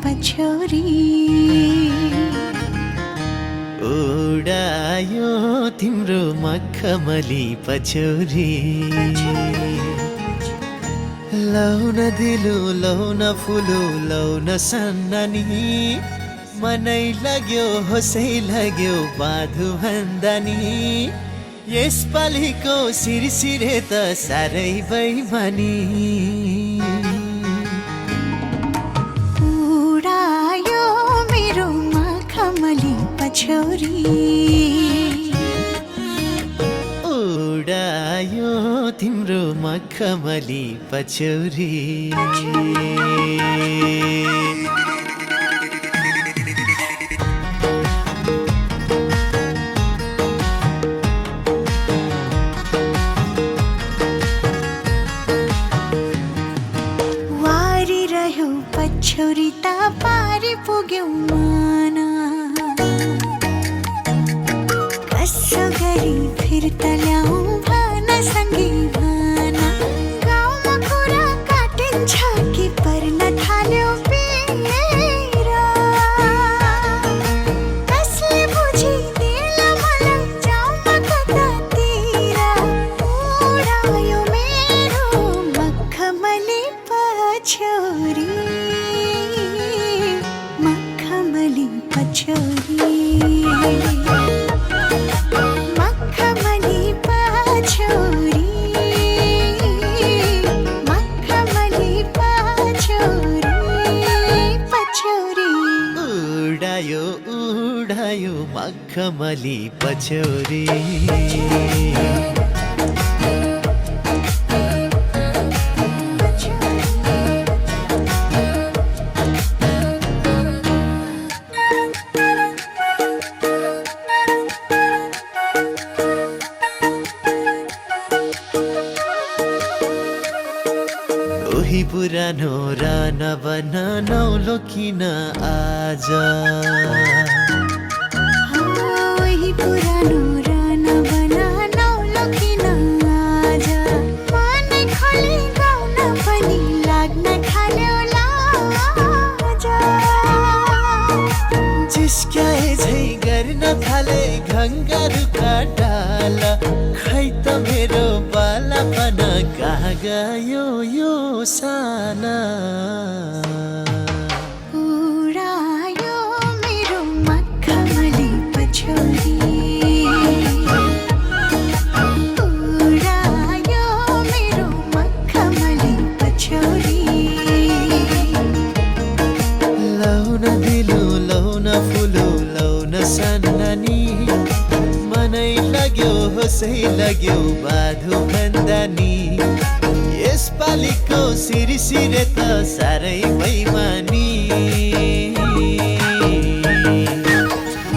पछौरी उडायो तिम्रो मखमली पछौरी लौन दिलो लौन फुलो लौन सन्नानी मनै लाग्यो होसै लाग्यो बाधु भन्दानी यसपालिको सिरसिरे त साह्रै बैमानी उडायो मेरो मखमली पछौरी उडायो तिम्रो मखमली पछौरी पछौरी ता पारी पुग्यौ माना कसो गरी फिर्ता ल्याऊ भन सँगै भन गाउँमा कुरा काटिन्छ कि पर्न थाल्यो बेरा कसले बुझिदिएला मलाई जाउँमा कतातिर उडायो मेरो मखमली पछौरी पछौरी मखमली पछौरी मखमली पछौरी पछौरी उडायो उडायो मखमली पछौरी कोही पुरानो र नबन नौलो किन आज कोही पुरानो र नबन नौलो किन आज मनै खोली गाउन पनि लाग्न थाल्यो लाज जिस्क्याए झै गर्न थाले घङ्गारुका डाल खै त मेरो बालापन कहाँ गयो यो साना उडायो मेरो मखमली पछौरी उडायो मेरो मखमली पछौरी लौन दिलो लौन फुलो लौन सन्नानी मनै लाग्यो होसै लाग्यो बाधु भन्दानी यसपालिको सिरसिरे त साह्रै बैमानी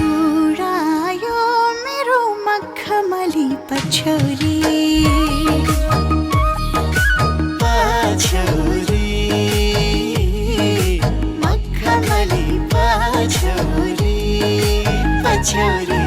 उडायो मेरो मखमली पछौरी पछौरी मखमली पछौरी पछौरी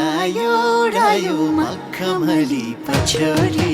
उडायो मखमली पछौरी